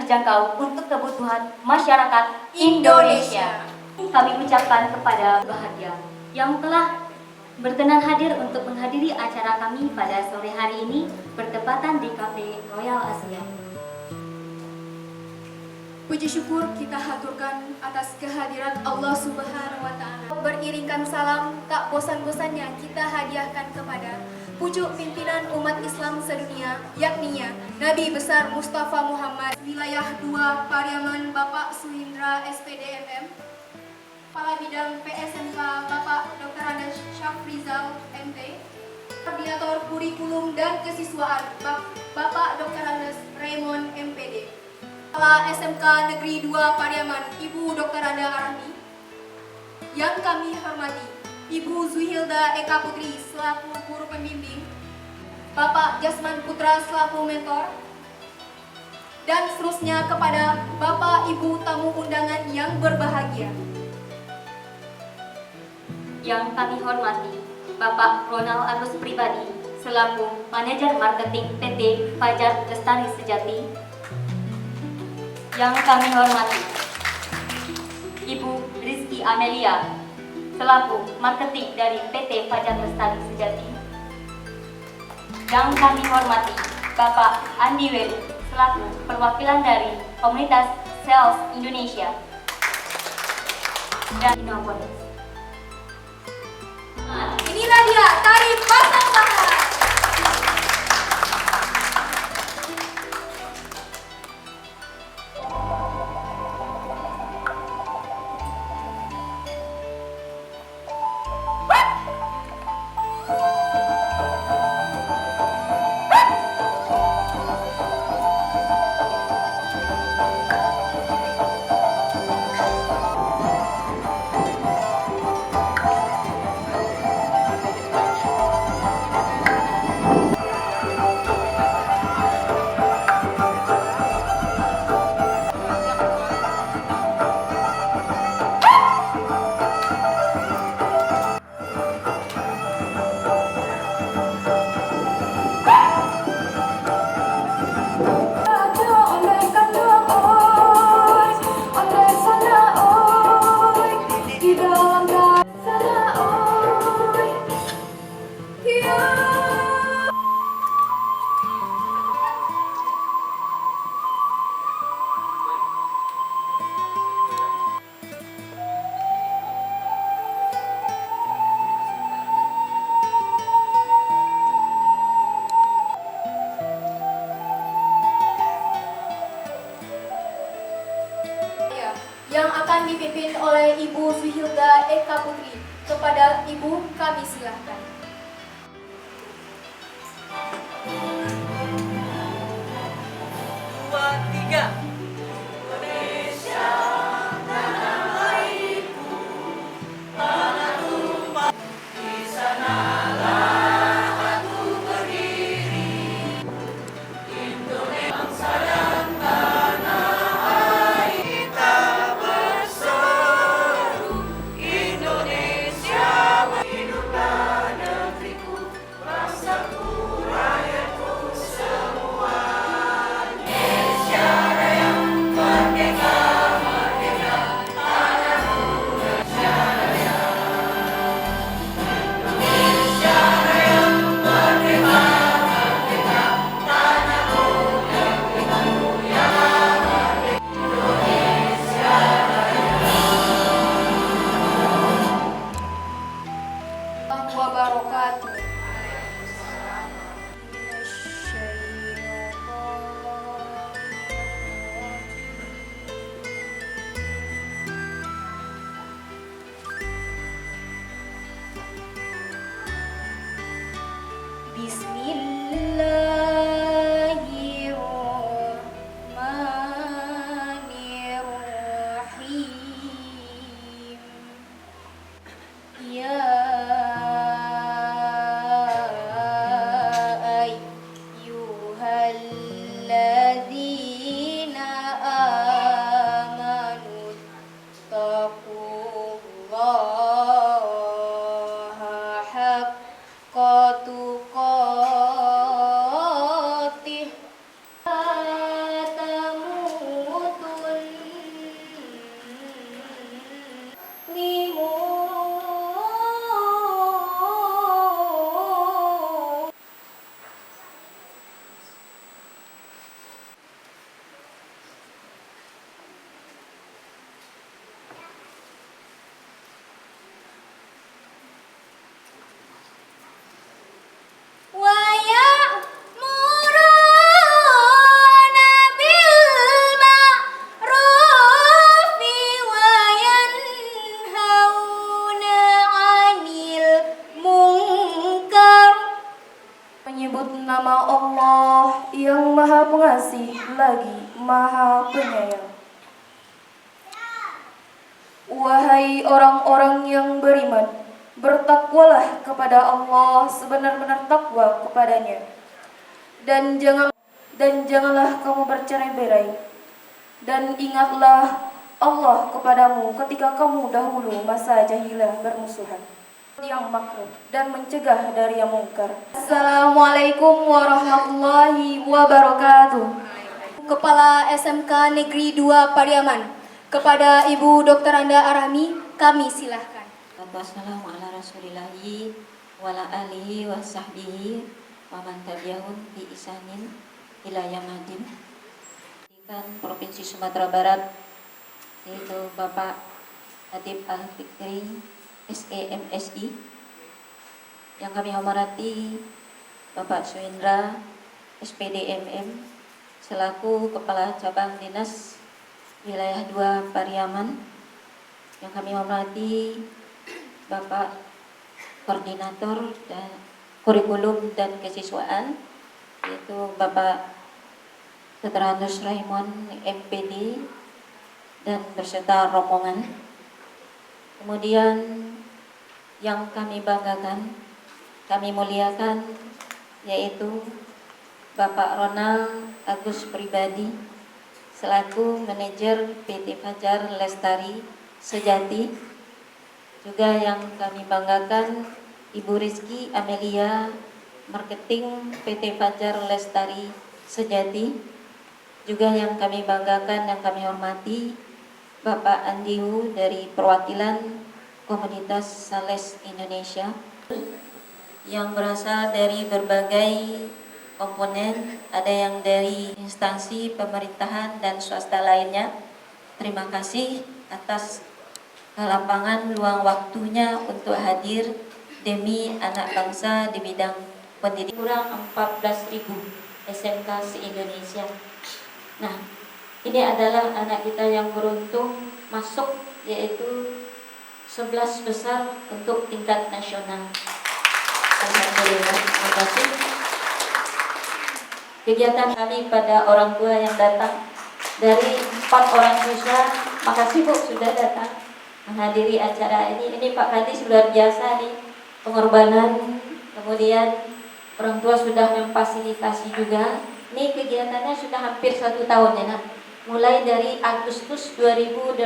terjangkau untuk kebutuhan masyarakat Indonesia. Kami ucapkan kepada bahagia yang telah berkenan hadir untuk menghadiri acara kami pada sore hari ini bertepatan di Cafe Royal Asia. Puji syukur kita haturkan atas kehadiran Allah Subhanahu wa Ta'ala. Beriringkan salam tak bosan-bosannya kita hadiahkan kepada pucuk pimpinan umat Islam sedunia, yakninya Nabi besar Mustafa Muhammad, wilayah 2 Pariaman Bapak Suhindra SPD MM, Kepala Bidang PSMK Bapak Dr. Andes Syafrizal MT, Koordinator Kurikulum dan Kesiswaan Bapak Dr. Andes Raymond MPD, Kepala SMK Negeri 2 Pariaman Ibu Dr. Anda Arani, yang kami hormati Ibu Zuhilda Eka Putri selaku guru pembimbing, Bapak Jasman Putra selaku mentor, dan seterusnya kepada Bapak Ibu tamu undangan yang berbahagia. Yang kami hormati Bapak Ronald Agus Pribadi selaku Manajer Marketing PT Fajar Lestari Sejati. Yang kami hormati Ibu Rizky Amelia selaku Marketing dari PT Fajar Lestari Sejati. Yang kami hormati Bapak Andi Weru selaku perwakilan dari Komunitas Sales Indonesia dan Innovonis. Inilah dia tari pasang tangan. Yang akan dipimpin oleh Ibu Zuhilda Eka Putri. Kepada Ibu kami silahkan. Dua, tiga. Raya menyebut nama Allah yang Maha Pengasih lagi Maha Penyayang. Wahai orang-orang yang beriman, bertakwalah kepada Allah sebenar-benar takwa kepadanya. Dan janganlah kamu bercerai-berai. Dan ingatlah Allah kepadamu ketika kamu dahulu masa jahilah bermusuhan, yang makruh dan mencegah dari yang mungkar. Assalamualaikum warahmatullahi wabarakatuh. Kepala SMK Negeri 2 Pariaman, kepada Ibu Dr. Anda Arahmi, kami silahkan. Wassalamu ala rasulillahi wa ala alihi wa sahbihi wa man tabi'ahum bi ihsanin ila yaumil Pendidikan Provinsi Sumatera Barat, yaitu Bapak Adib Al-Fikri SEMSI, yang kami hormati Bapak Suendra SPDMM selaku Kepala Cabang Dinas Wilayah 2 Pariaman, yang kami hormati Bapak Koordinator dan Kurikulum dan Kesiswaan, yaitu Bapak Dr. Andus Raymond MPD dan beserta rombongan. Kemudian yang kami banggakan, kami muliakan, yaitu Bapak Ronald Agus Pribadi selaku manajer PT Fajar Lestari Sejati. Juga yang kami banggakan Ibu Rizky Amelia, marketing PT Fajar Lestari Sejati. Juga yang kami banggakan dan kami hormati Bapak Andiu dari perwakilan Komunitas Sales Indonesia, yang berasal dari berbagai komponen, ada yang dari instansi pemerintahan dan swasta lainnya. Terima kasih atas kelapangan luang waktunya untuk hadir demi anak bangsa di bidang pendidikan. Kurang 14.000 SMK se-Indonesia. Nah, ini adalah anak kita yang beruntung masuk, yaitu 11 besar untuk tingkat nasional. Alhamdulillah, terima kasih. Kegiatan kami pada orang tua yang datang dari 4 orang siswa, makasih Bu sudah datang menghadiri acara ini. Ini Pak Kadis luar biasa nih, pengorbanan. Kemudian orang tua sudah memfasilitasi juga. Ini kegiatannya sudah hampir 1 tahun ya Nak. Mulai dari Agustus 2018,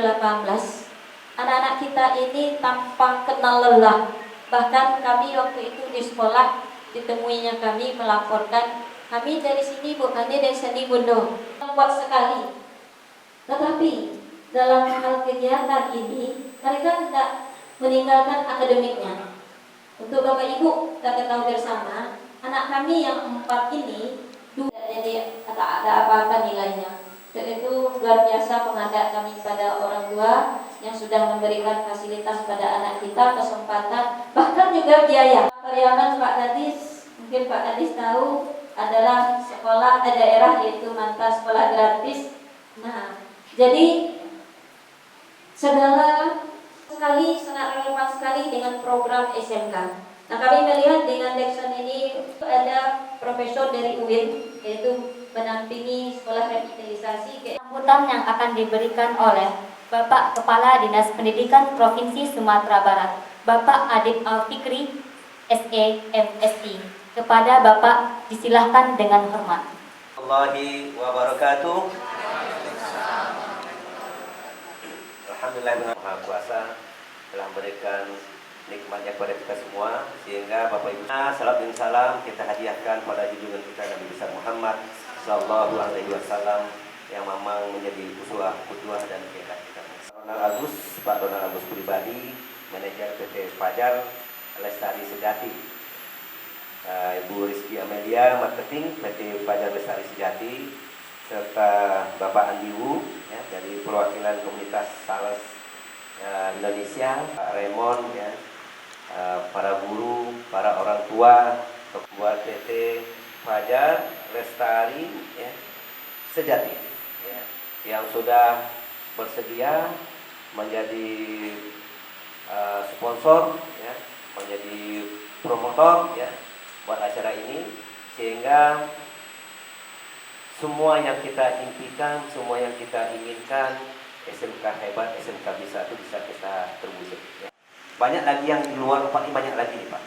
anak-anak kita ini tanpa kenal lelah. Bahkan kami waktu itu di sekolah ditemuinya kami melaporkan, kami dari sini bukannya dari sini Bundo, kuat sekali. Tetapi dalam hal kegiatan ini mereka tidak meninggalkan akademiknya. Untuk Bapak Ibu kita ketahui bersama, anak kami yang 4 ini jadi tak ada apa-apa nilainya. Itu luar biasa penghargaan kami pada orang tua yang sudah memberikan fasilitas pada anak kita, kesempatan, bahkan juga biaya. Pariaman Pak Kadis, mungkin Pak Kadis tahu, adalah sekolah daerah, yaitu manta sekolah gratis. Nah, jadi segala sekali sangat relevan sekali dengan program SMK. Nah, kami melihat dengan Dexon ini ada profesor dari UIN, yaitu menampingi sekolah revitalisasi. Sambutan yang akan diberikan oleh Bapak Kepala Dinas Pendidikan Provinsi Sumatera Barat, Bapak Adib Al-Fikri SEMSI. Kepada Bapak disilahkan dengan hormat. Warahmatullahi wabarakatuh. Alhamdulillah, Maha Kuasa telah memberikan nikmatnya kepada kita semua, sehingga Bapak Ibu, salam dan salam kita hadiahkan pada junjungan kita Nabi besar Muhammad Sallallahu Alaihi Wasallam, yang memang menjadi uswah, qudwah dan kiblat kita. Pak Ronald Agus Pribadi, manajer PT Fajar Lestari Sejati. Ibu Rizky Amelia, marketing PT Fajar Lestari Sejati, serta Bapak Andiwu ya, dari perwakilan Komunitas Sales Indonesia, Pak Raymond ya, para guru, para orang tua, ketua PT Fajar Lestari ya, Sejati ya, yang sudah bersedia menjadi sponsor ya, menjadi promotor ya buat acara ini, sehingga semua yang kita impikan, semua yang kita inginkan, SMK hebat, SMK bisa itu bisa kita terwujud. Ya. Banyak lagi yang di luar Bapak ini, banyak lagi nih Pak.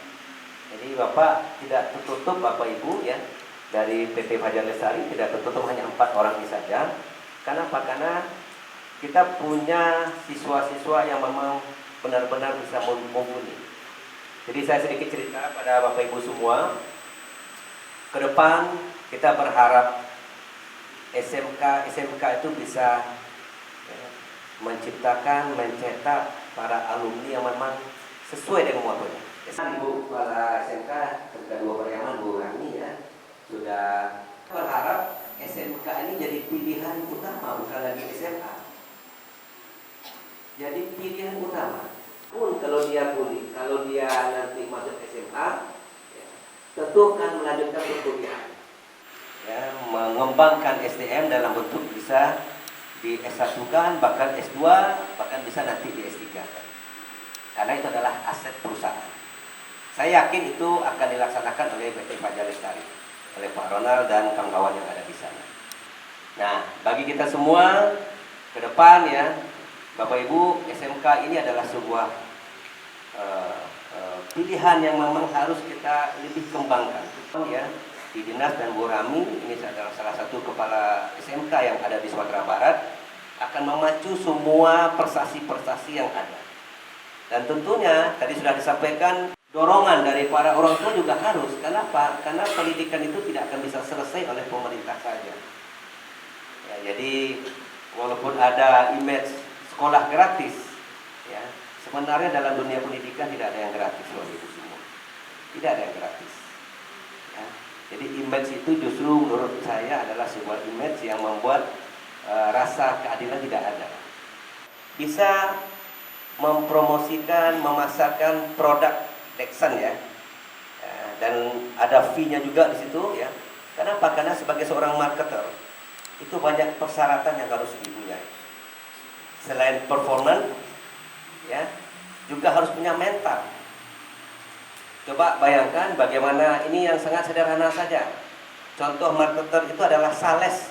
Jadi Bapak tidak tertutup Bapak Ibu ya, dari PT Fajar Lestari tidak tertutup hanya 4 orang ini saja. Karena apa? Karena kita punya siswa-siswa yang memang benar-benar bisa mumpuni. Jadi saya sedikit cerita pada Bapak Ibu semua. Ke depan kita berharap SMK itu bisa menciptakan, mencetak para alumni yang memang sesuai dengan muatunya. Ibu para SMK, kedua Pariaman, Bu Rani ya, sudah berharap SMK ini jadi pilihan utama, bukan lagi SMA. Jadi pilihan utama. Pun kalau dia nanti masuk SMA, ya, tentu akan melanjutkan perkuliahan. Ya, mengembangkan SDM dalam bentuk bisa di S1-kan, bahkan S2, bahkan bisa nanti di S3. Karena itu adalah aset perusahaan. Saya yakin itu akan dilaksanakan oleh PT Fajar Lestari, oleh Pak Ronald dan kawan-kawan yang ada di sana. Nah, bagi kita semua ke depan ya, Bapak Ibu, SMK ini adalah sebuah pilihan yang memang harus kita lebih kembangkan ya. Di Dinas dan Bu Rami, ini adalah salah satu kepala SMK yang ada di Sumatera Barat, akan memacu semua prestasi-prestasi yang ada. Dan tentunya tadi sudah disampaikan, dorongan dari para orang tua juga harus. Kenapa? Karena pendidikan itu tidak akan bisa selesai oleh pemerintah saja. Ya, jadi walaupun ada image sekolah gratis, ya, sebenarnya dalam dunia pendidikan tidak ada yang gratis loh itu semua. Tidak ada yang gratis. Ya. Jadi image itu justru menurut saya adalah sebuah image yang membuat rasa keadilan tidak ada. Bisa mempromosikan, memasarkan produk Dexan ya, dan ada fee-nya juga di situ ya. Kenapa? Karena sebagai seorang marketer itu banyak persyaratan yang harus dipunyai. Selain performance, ya, juga harus punya mental. Coba bayangkan bagaimana ini yang sangat sederhana saja. Contoh marketer itu adalah sales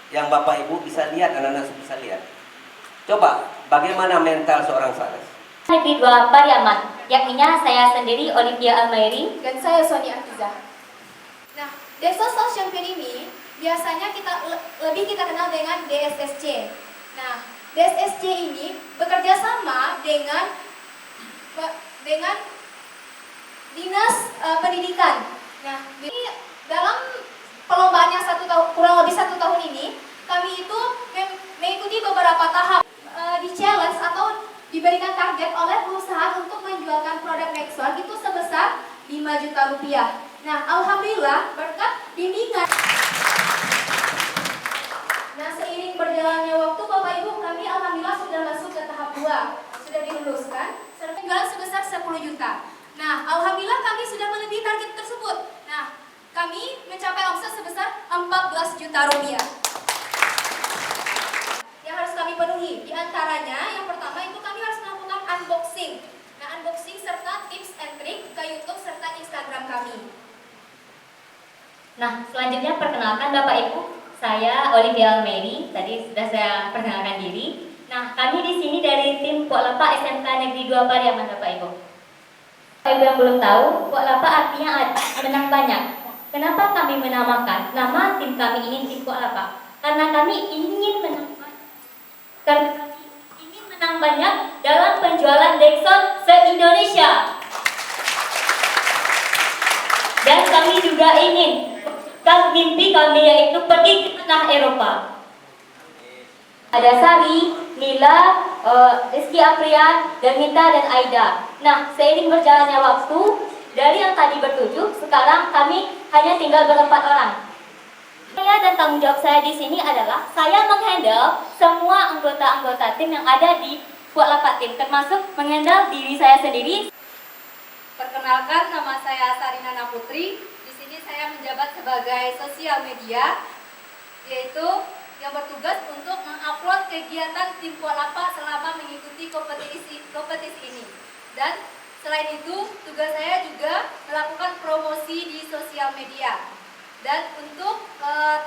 yang Bapak Ibu bisa lihat, anak-anak bisa lihat. Coba bagaimana mental seorang sales. Negeri 2 Pariaman, yakninya saya sendiri Olivia Almairi. Dan saya Sony Afizah. Nah, Desa South Champion ini biasanya lebih kita kenal dengan DSSC. Nah, DSSC ini bekerja sama dengan Dinas Pendidikan. Nah, ini dalam perlombaan yang kurang lebih 1 tahun ini, kami itu mengikuti beberapa tahap di challenge atau diberikan target oleh perusahaan untuk menjualkan produk Nexon itu sebesar 5 juta rupiah. Nah, alhamdulillah berkat bimbingan. Nah, seiring berjalannya waktu Bapak Ibu, kami alhamdulillah sudah masuk ke tahap 2. Sudah diluluskan, penjualan sebesar 10 juta. Nah, alhamdulillah kami sudah melebihi target tersebut. Nah, kami mencapai omset sebesar 14 juta rupiah. Yang harus kami penuhi, di antaranya yang pertama itu kami harus melakukan unboxing. Nah, unboxing serta tips and trick ke YouTube serta Instagram kami. Nah, selanjutnya perkenalkan Bapak Ibu, saya Olivia Almairi. Tadi sudah saya perkenalkan diri. Nah, kami di sini dari tim Poklapa SMK Negeri 2 Pariaman, Bapak Ibu. Bapak Ibu yang belum tahu, Poklapa artinya menang banyak. Kenapa kami menamakan nama tim kami ini tim Poklapa? Karena kami ingin menang banyak dalam penjualan Dexon se-Indonesia. Dan kami juga ingin mimpi kami yaitu pergi ke tanah Eropa. Ada Sari, Mila, Rizky Aprian, Dermita, dan Aida. Nah, seiring berjalannya waktu, dari yang tadi ber7, sekarang kami hanya tinggal ber4 orang. Saya dan tanggung jawab saya di sini adalah saya menghandle semua anggota-anggota tim yang ada di Poklapa tim, termasuk menghandle diri saya sendiri. Perkenalkan, nama saya Sarina Putri. Di sini saya menjabat sebagai sosial media, yaitu yang bertugas untuk mengupload kegiatan tim Poklapa selama mengikuti kompetisi ini. Dan selain itu, tugas saya juga melakukan promosi di sosial media. Dan untuk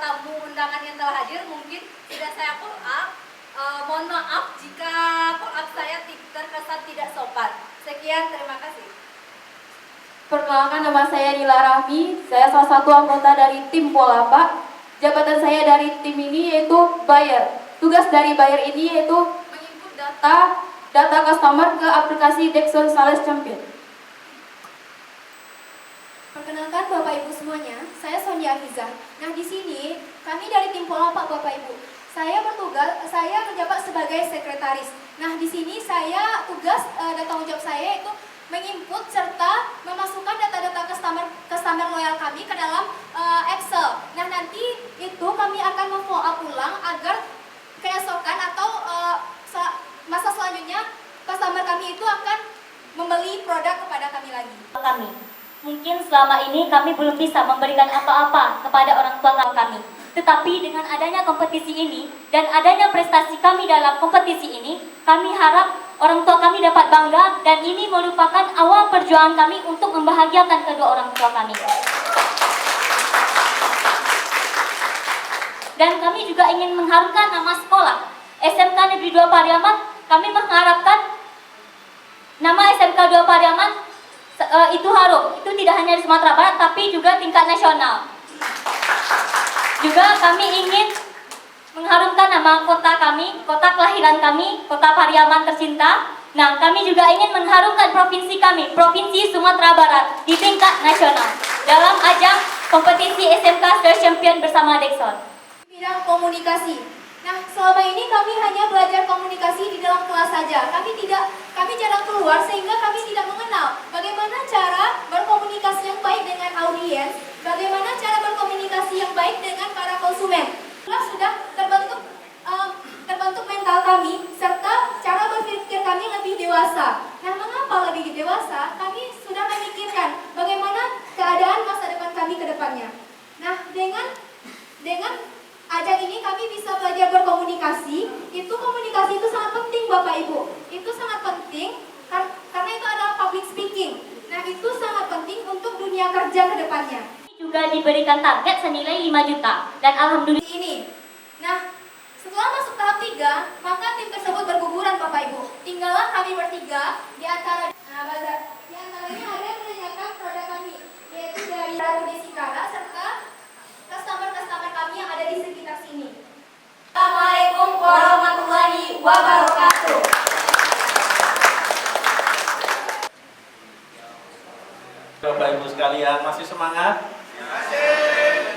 tamu undangan yang telah hadir mungkin sudah saya call up. Mohon maaf jika call up saya terkesan tidak sopan. Sekian, terima kasih. Perkenalkan, nama saya Nila Rahmi. Saya salah satu anggota dari tim Bola Pak. Jabatan saya dari tim ini yaitu buyer. Tugas dari buyer ini yaitu menginput data customer ke aplikasi Dexon Sales Champion. Perkenalkan Bapak Ibu semuanya, saya Sonia Afizah. Nah, di sini kami dari tim Polapak Bapak Ibu. Saya menjabat sebagai sekretaris. Nah, di sini saya tugas dan tanggung jawab saya itu menginput serta memasukkan data-data customer loyal kami ke dalam Excel. Nah, nanti itu kami akan memfollow up ulang agar keesokan atau masa selanjutnya customer kami itu akan membeli produk kepada kami lagi. Kami. Mungkin selama ini kami belum bisa memberikan apa-apa kepada orang tua kami. Tetapi dengan adanya kompetisi ini dan adanya prestasi kami dalam kompetisi ini, kami harap orang tua kami dapat bangga dan ini merupakan awal perjuangan kami untuk membahagiakan kedua orang tua kami. Dan kami juga ingin mengharumkan nama sekolah SMK Negeri 2 Pariaman. Kami mengharapkan nama SMK 2 Pariaman itu harum. Itu tidak hanya di Sumatera Barat tapi juga tingkat nasional. Juga kami ingin mengharumkan nama kota kami, kota kelahiran kami, kota Pariaman tercinta. Nah, kami juga ingin mengharumkan provinsi kami, Provinsi Sumatera Barat di tingkat nasional dalam ajang kompetisi SMK Sales Champion bersama Dexon. Bidang komunikasi. Nah, selama ini kami hanya belajar komunikasi di dalam kelas saja. Kami jarang keluar sehingga kami tidak mengenal bagaimana cara berkomunikasi yang baik dengan audiens, bagaimana cara berkomunikasi yang baik dengan para konsumen. Sudah terbentuk mental kami serta cara berpikir kami lebih dewasa. Nah, mengapa lebih dewasa? Kami sudah memikirkan bagaimana keadaan masa depan kami ke depannya. Nah, dengan ajang ini kami bisa belajar berkomunikasi. Komunikasi itu sangat penting Bapak Ibu. Itu sangat penting karena itu adalah public speaking. Nah, itu sangat penting untuk dunia kerja ke depannya. Juga diberikan target senilai 5 juta dan alhamdulillah Ini. Nah, setelah masuk tahap 3, maka tim tersebut berguguran Bapak Ibu. Tinggallah kami bertiga di antaranya ada yang menanyakan produk kami, yaitu dari Ratu Desikara serta customer kami yang ada di sekitar sini. Assalamualaikum warahmatullahi wabarakatuh. Bapak Ibu sekalian, masih semangat?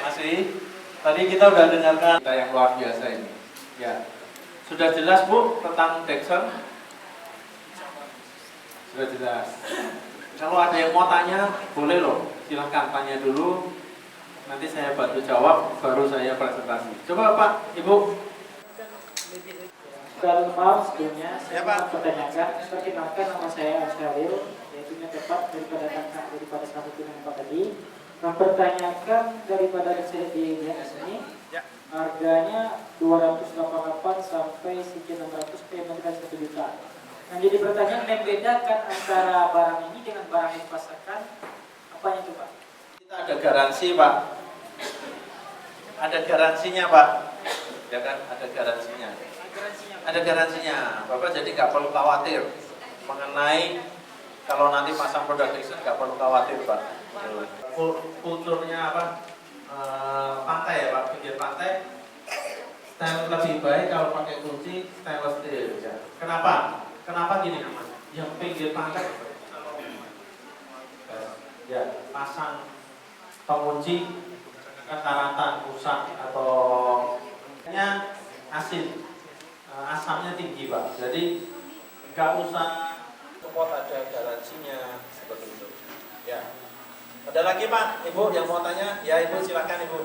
Masih. Tadi kita udah dengarkan kita yang luar biasa ini. Ya. Sudah jelas Bu tentang Dexon? Sudah jelas. Kalau ada yang mau tanya, boleh loh. Silahkan tanya dulu. Nanti saya bantu jawab, baru saya presentasi. Coba Pak, Ibu. Maaf sebelumnya, saya mau pertanyakan, perkenalkan nama saya Asyaril, yaitu tepat daripada satu dengan Pak tadi. Mempertanyakan daripada di ini, harganya 288 sampai 600 1 juta. Nah, jadi pertanyaan membedakan antara barang ini dengan barang yang dipasarkan, apanya itu Pak? Kita ada garansi Pak. Ada garansinya Pak. Ya kan, ada garansinya. Ada garansinya. Bapak jadi nggak perlu khawatir mengenai kalau nanti pasang produk Dexon, nggak perlu khawatir Pak. Kulturnya apa? Pantai ya Pak, pinggir pantai. Style lebih baik kalau pakai kunci stainless steel. Kenapa? Kenapa gini? Yang pinggir pantai ya pasang pengunci ketaratan rusak atau asin, asamnya tinggi Pak. Jadi nggak usah support, ada garansinya seperti itu. Ya. Ada lagi Pak, Ibu yang mau tanya? Ya Ibu silakan Ibu.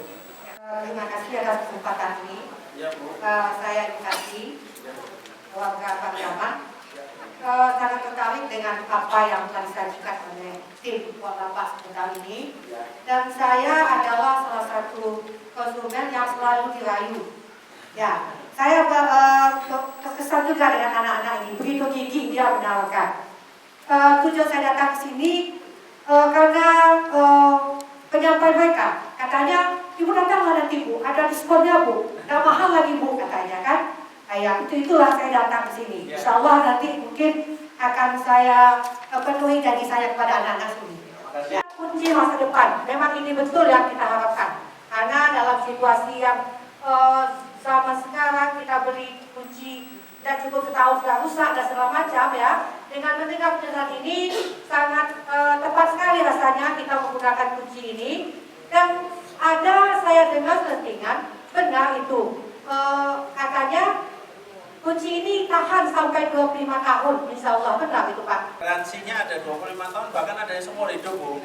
Terima kasih atas kesempatan ini. Ya Bu. Saya Dikasih, warga Pariaman. Sangat tertarik dengan apa yang telah disajikan oleh tim Polapak sebentar ini. Dan saya adalah salah satu konsumen yang selalu dirayu. Ya, saya terkesan juga dengan anak-anak ini. Begitu gigih dia menawarkan. Tujuan saya datang ke sini karena penyampaian mereka. Katanya, ibu datanglah nanti bu, ada diskonnya bu, nggak mahal lagi bu katanya kan. Ayah, itulah saya datang ke sini. Insya Allah nanti mungkin akan saya penuhi janji saya kepada anak-anak sini. Ya, kunci masa depan, memang ini betul yang kita harapkan. Karena dalam situasi yang zaman sekarang kita beri kunci dan cukup setahun sudah rusak dan segala macam ya. Dengan mendengar penjelasan ini sangat tepat sekali rasanya kita menggunakan kunci ini. Dan ada saya dengar selentingan benar itu katanya kunci ini tahan sampai 25 tahun, insya Allah benar itu Pak. Garansinya ada 25 tahun, bahkan ada yang seumur hidup Bu.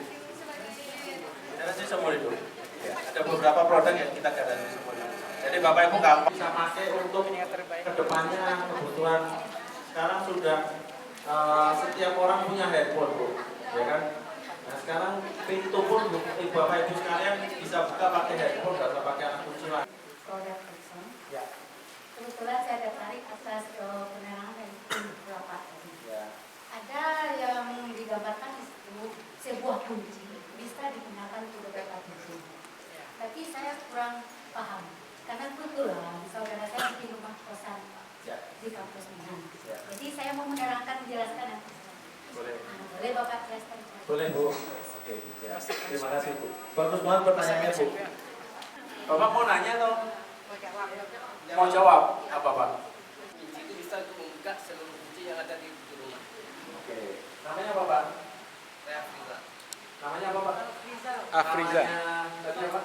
Garansi seumur hidup. Ya, ada beberapa produk yang kita garansi seumur hidup. Jadi Bapak Ibu nggak bisa pakai untuk kedepannya kebutuhan. Sekarang sudah setiap orang punya handphone Bu, ya kan? Nah sekarang pintu pun Bapak Ibu sekalian bisa buka pakai handphone, nggak usah pakai anak kunci lagi. Ya. Kebetulan saya tertarik atas penerangan dari beberapa tadi. Ya. Ada yang digambarkan di situ sebuah kunci bisa digunakan untuk beberapa kunci. Tapi saya kurang paham karena kebetulan saudara saya di rumah kosan di kampus Minang. Jadi saya mau menerangkan menjelaskan. Boleh. Boleh Bapak jelaskan? Boleh Bu. Oke. Ya. Terima kasih Bu. Bagus banget pertanyaannya Bu. Bapak mau nanya loh. Mau jawab apa Pak? Kunci itu bisa untuk membuka seluruh kunci yang ada di rumah. Oke. Namanya apa Pak? Saya Afriza. Namanya apa Pak? Afriza. Namanya tadi apa?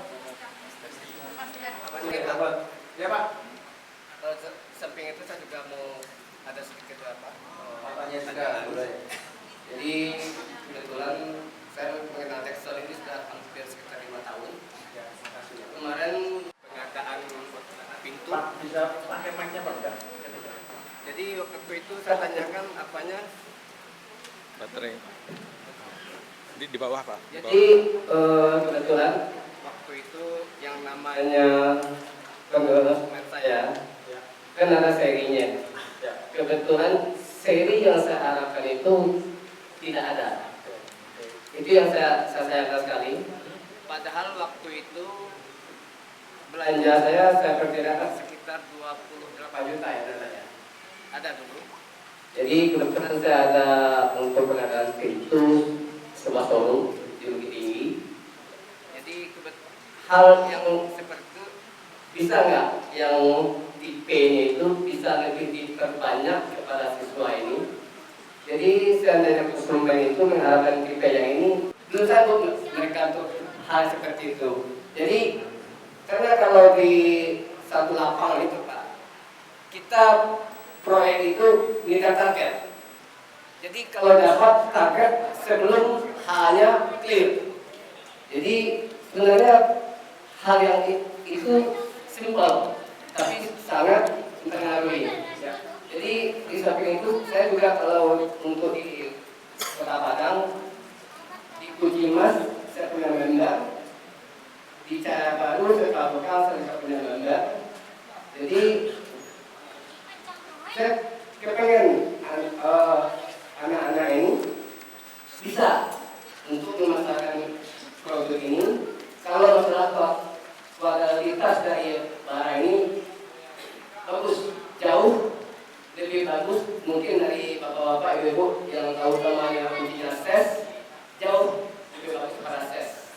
Namanya Ya Pak. Kalau samping itu saya juga mau ada sedikit apa? Tanya juga boleh. Jadi kebetulan saya mengenal Texel ini sudah hampir sekitar 5 tahun. Ya, makasih ya. Kemarin pengadaan pintu. Pak, bisa pakai mic-nya Pak? Enggak. Jadi waktu itu saya tanyakan apanya. Baterai. Di bawah Pak. Jadi kebetulan waktu itu yang namanya konsumen saya kan ada serinya. Kebetulan seri yang saya harapkan itu tidak ada. Itu yang saya sayangkan sekali. Padahal waktu itu belanja saya perkirakan sekitar 28 juta ya datanya. Ada dulu. Jadi kebetulan saya ada untuk pengadaan pintu sebuah showroom di Bukit Tinggi. Jadi hal yang seperti itu bisa nggak yang tipe-nya itu bisa lebih diperbanyak kepada siswa ini. Jadi seandainya konsumen itu mengharapkan tipe yang ini, berusaha untuk mereka untuk hal seperti itu. Jadi karena kalau di satu lapangan itu Pak, kita proyek itu minta target. Jadi kalau dapat target sebelum halnya clear. Jadi sebenarnya hal yang itu simpel, tapi sangat mempengaruhi. Jadi di samping itu saya juga kalau untuk di Kota Padang, di Kucimas saya punya member, di Cahaya Baru saya Bekal saya punya member. Jadi saya kepengen anak-anak ini bisa untuk memasarkan produk ini. Kalau masalah kualitas dari barang ini bagus, jauh lebih bagus mungkin dari bapak-bapak ibu-ibu yang tahu namanya kuncinya ses, jauh lebih bagus pada ses.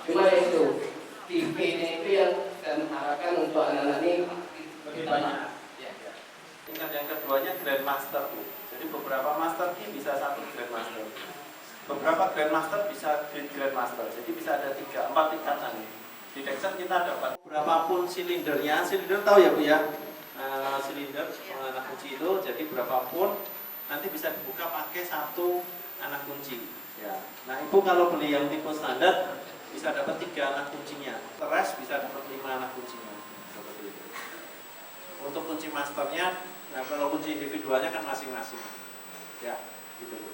Cuma itu TV-nya itu yang saya mengharapkan untuk anak-anak ini lebih banyak. Tingkat yang keduanya Grandmaster Bu. Jadi beberapa master key bisa satu Grandmaster. Beberapa Grandmaster bisa Grandmaster. Jadi bisa ada 3-4 tingkatan. Di Dexter kita ada berapapun silindernya. Silinder tahu ya Bu ya? Silinder anak kunci itu. Jadi berapapun nanti bisa dibuka pakai satu anak kunci. Ya. Nah Ibu kalau beli yang tipe standar bisa dapat 3 anak kuncinya. Teres bisa dapat 5 anak kuncinya. Seperti itu. Untuk kunci masternya, nah kalau kunci individualnya kan masing-masing. Ya, gitu Bu.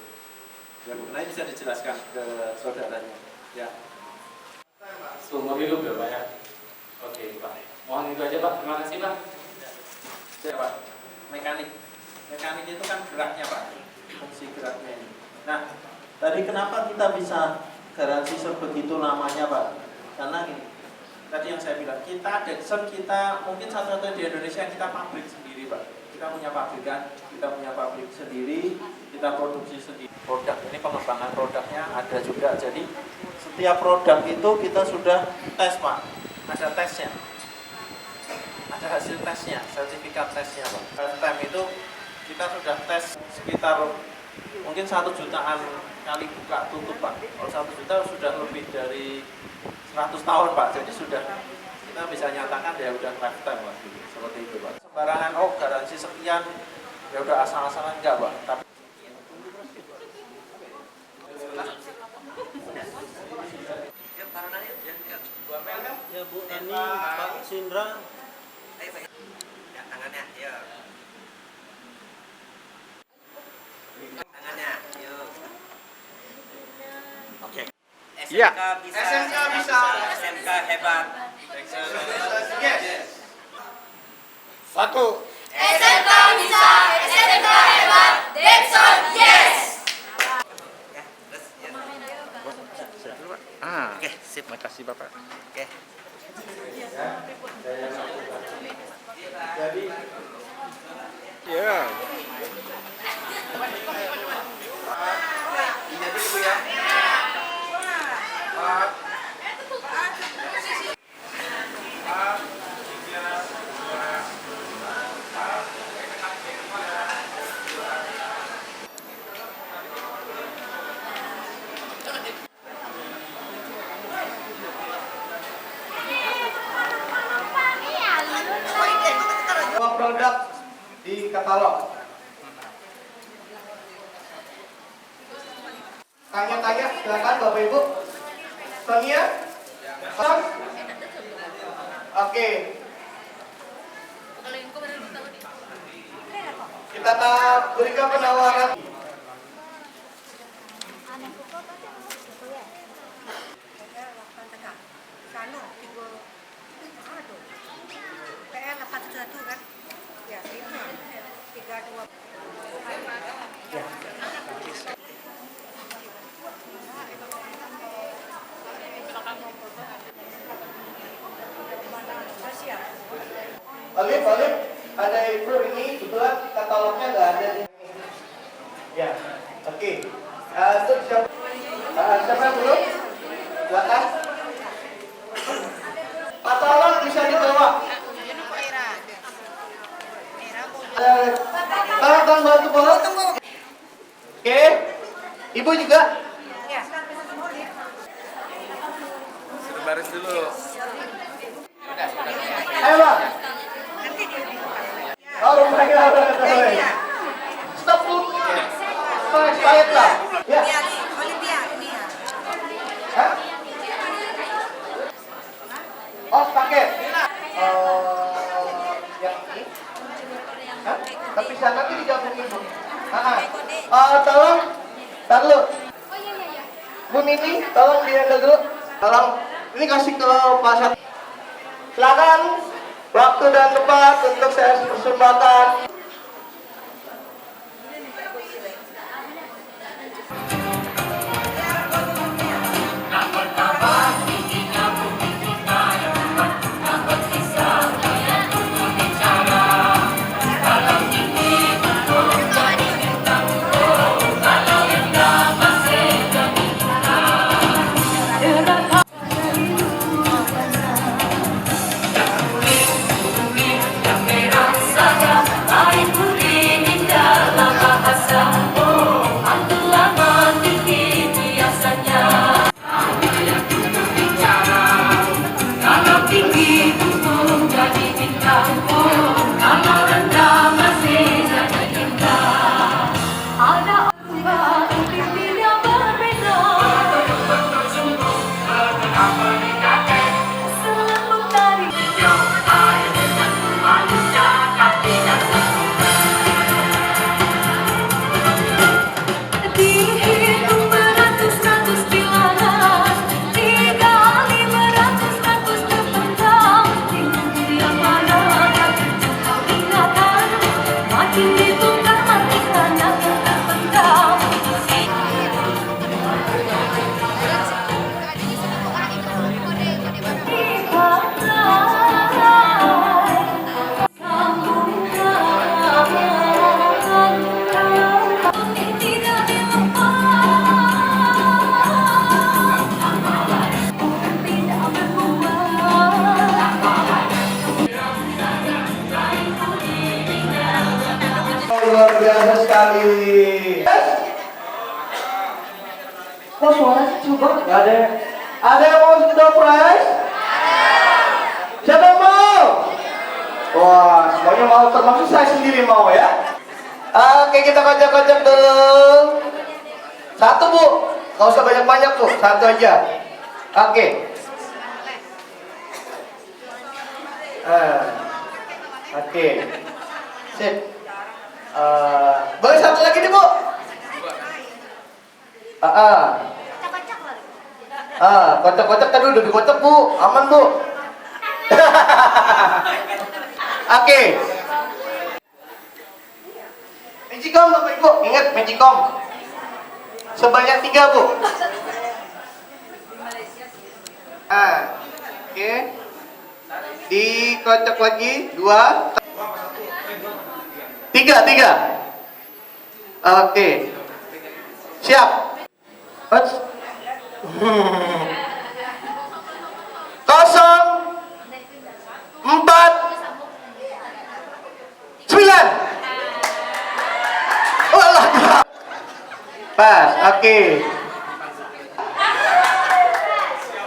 Ya Bu, nah bisa dijelaskan ke saudaranya. Ya. Seumur hidup ya Pak ya. Oke Pak. Mohon itu aja Pak. Terima kasih Pak. Ya Pak. Mekanik. Mekanik itu kan geraknya Pak. Fungsi geraknya ini. Nah, tadi kenapa kita bisa garansi sebegitu lamanya Pak? Karena tadi yang saya bilang, kita Dexon kita mungkin satu-satunya di Indonesia kita pabrik sendiri Pak. Kita punya pabrikan, kita punya pabrik sendiri, kita produksi sendiri. Produk ini pengembangan produknya ada juga. Jadi setiap produk itu kita sudah tes Pak, ada tesnya, ada hasil tesnya, sertifikat tesnya Pak. Lifetime itu kita sudah tes sekitar mungkin 1 jutaan kali buka tutup Pak. Kalau 1 juta sudah lebih dari 100 tahun Pak, jadi sudah kita bisa nyatakan ya udah lifetime Pak, seperti itu Pak. Sembarangan oh garansi sekian, ya udah asal-asalan enggak Pak. Tapi ya Bu Eni, Pak Sindra. Ya, tangannya, ya. Tangannya, yuk. Oke. Iya. SMK bisa. SMK hebat. yes. 1. SMK bisa, SMK hebat, Dexon yes. Ya, terus ya. Oke, sip. Makasih Bapak. Oke. Jadi Ya. Jadi Bu ya. Produk di katalog. Tanya-tanya silakan Bapak Ibu. Sonia? Oke. Kita berikan penawaran. Alif, ada ibu ini kebetulan katalognya nggak ada di sini. Ya, oke. Itu siapa dulu? Silakan. Katalog bisa dibawa. Tolong bantu bawa. Oke. Ibu juga. Baris dulu. Ayo Bang. Oh, rumahnya stop dulu. Expired lah. Ya. Hah? Oh, paket. Yang ini. Hah? Tapi saya nanti digabung Ibu. Tolong. Tar dulu. Bu Nini, tolong dihandle dulu. Tolong. Ini kasih ke Pak Syat. Silakan. Waktu dan tempat untuk saya persembahkan. luar biasa sekali. Kok suara coba? Gak ada. Ada yang mau door prize? Siapa yang mau? Wah, semuanya mau, termasuk saya sendiri mau ya. Oke, kita kocok-kocok dulu. Satu bu, nggak usah banyak-banyak bu, satu aja. Oke. Oke. Sip. Boleh satu lagi nih bu? Kocok-kocok tadi udah dikocok bu, aman bu. Oke. Magicom Bapak Ibu, ingat Magicom. Sebanyak 3 bu. Oke. Dikocok lagi 2, 3. Oke. Siap. 0, 4, 9. Pas, oke.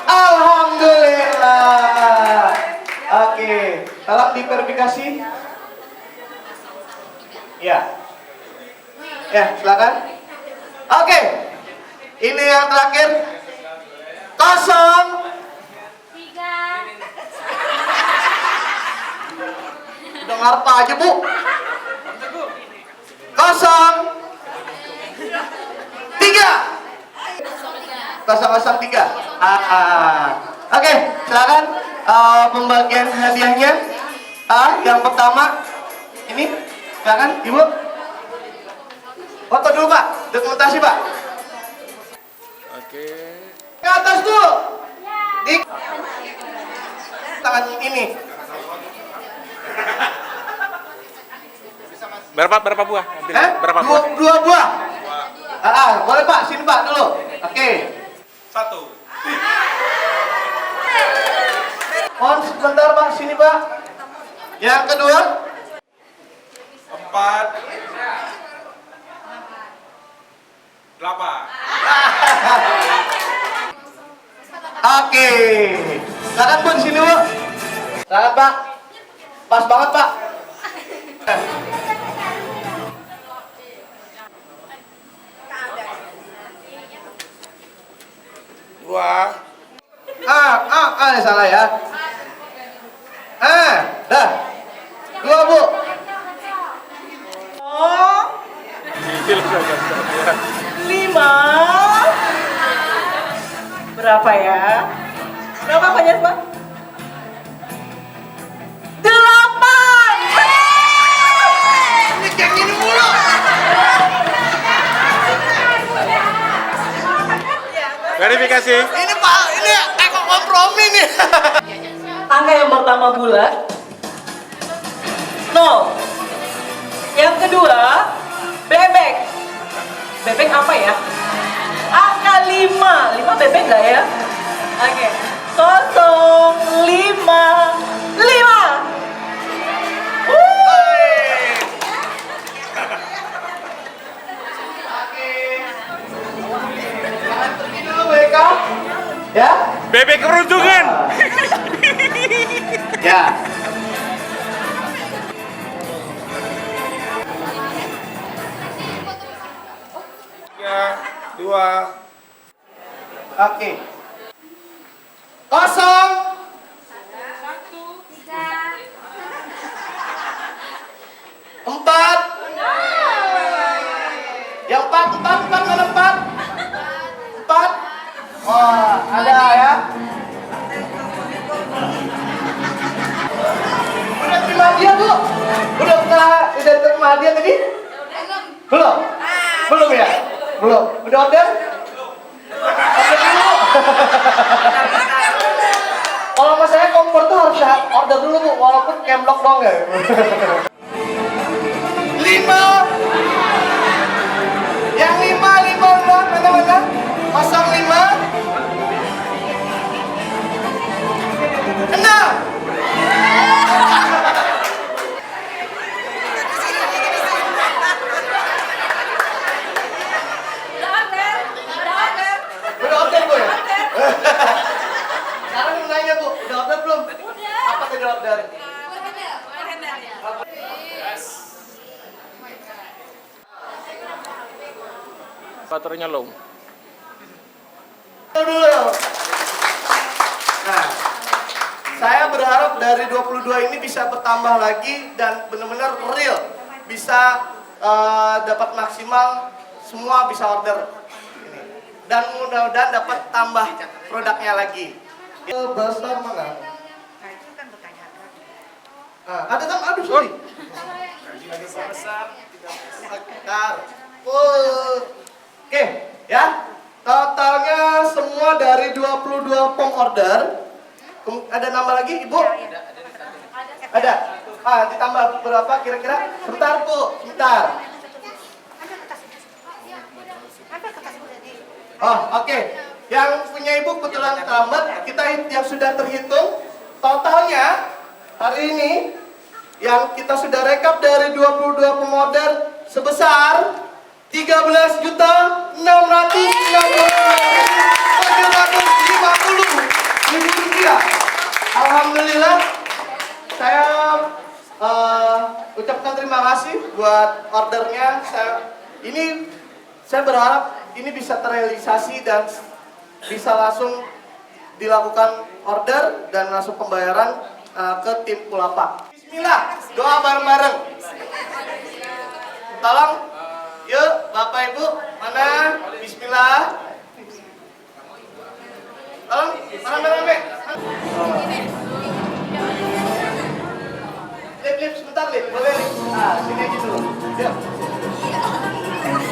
Alhamdulillah. Oke, tolong diverifikasi. Ya. Ya, silakan. Oke. Ini yang terakhir. 0, 3. udah ngarep aja bu. 0, 003. Oke, silakan pembagian hadiahnya. Yang pertama ini, silakan ibu. Foto dulu pak, dokumentasi pak. Oke. Ke atas dulu. Di tangan ini. Berapa buah? Berapa buah? 2 buah. Boleh pak, sini pak dulu. Oke. 1. Mohon sebentar pak, sini pak. Yang kedua. 4. 8. Oke. Silakan bu, sini bu. Silakan pak. Pas banget pak. Dua. Salah ya. Dah. 2 bu. Oh. 5. Berapa ya? Berapa banyak pak? 8. Ini kayak gini mulu. Verifikasi. Ini pak, ini kompromi nih. Angka yang pertama bulat 0. Yang kedua bebek. Bebek apa ya? Angka 5. 5 bebek nggak ya? Oke. 055. Pergi dulu mereka. Ya. Bebek keruntungan. Ya. Dua. Oke. 0. 4. Yang 4 mana 4? 4. Wah, ada ya. Udah terima hadiah bu? Udah terima hadiah tadi? Belum? Belum ya? Belum. Udah order? Order dulu. Kalau sama saya kompor tuh harus order dulu bu, walaupun kemblok dong ya. 5. Yang 5 udah mana? Pasang 5. 6. diorder? Baterainya low. Dulu. Nah, saya berharap dari 22 ini bisa bertambah lagi dan benar-benar real, bisa dapat maksimal, semua bisa order ini. Dan mudah-mudahan dapat tambah produknya lagi. Besar mana? Ada kan? Aduh, sorry. Oke, ya. Totalnya semua dari 22 pom order. Ada nama lagi, Ibu? Ada. Ditambah berapa kira-kira? Sebentar, Bu. Sebentar. Oh, oke. Yang punya Ibu kebetulan terlambat. Kita yang sudah terhitung totalnya hari ini yang kita sudah rekap dari 22 pom order sebesar 13.660.750 rupiah. Alhamdulillah, saya ucapkan terima kasih buat ordernya. Saya berharap ini bisa terrealisasi dan bisa langsung dilakukan order dan langsung pembayaran ke tim Pulapa. Bismillah, doa bareng-bareng. Tolong. Yuk, Bapak Ibu, mana? Bismillah. Tolong, rame-rame. Lip, sebentar, Lip. Boleh, Lip? Sini aja dulu. Yuk.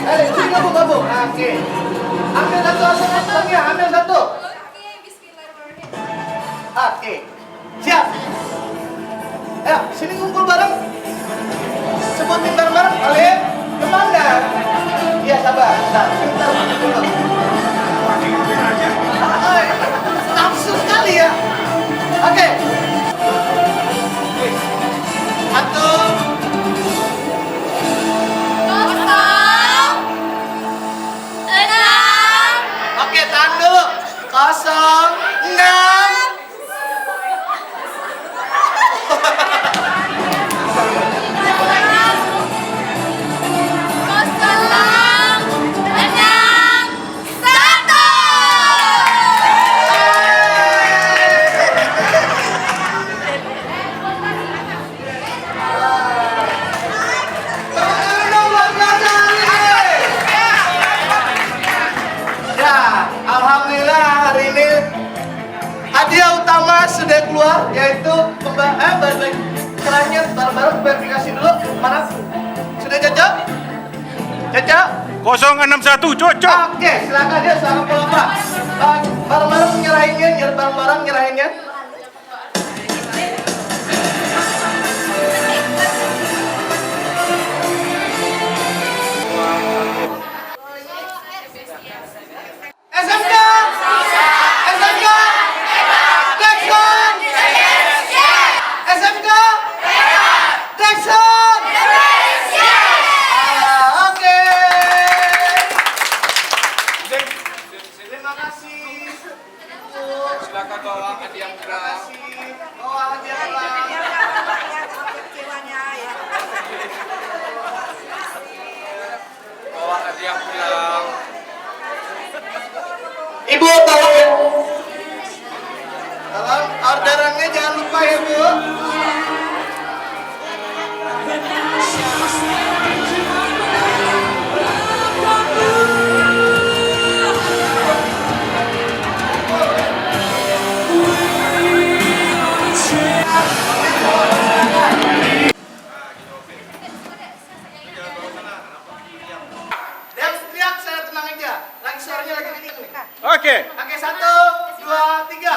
Sini gabung. Oke. Ambil satu asal-asalnya, ambil satu. Oke. Siap. Ayo, sini ngumpul bareng. Sebutin bareng-bareng, Alif. Kemana? Iya, sabar. Sebentar dulu. Nafsu sekali ya. Oke. 1 0 6. Oke, tahan dulu. 0 6. Alhamdulillah hari ini hadiah utama sudah keluar, yaitu kerahnya bareng-bareng verifikasi dulu. Mana? Sudah cocok? Cocok? 061 cocok. Oke, silakan dia, silakan Pulapa. Bareng-bareng nyerahinnya. SMK! Dexon! SMK! Dexon! Oke. Terima kasih. Silakan bawa hadiah pulang. Bawa hadiah pulang. Ibu tolong ya. Tolong orderannya jangan lupa ya, Bu. Dan teriak, saya tenang aja. Lagi suaranya lagi kenceng nih. Oke. Oke, 1, 2, 3.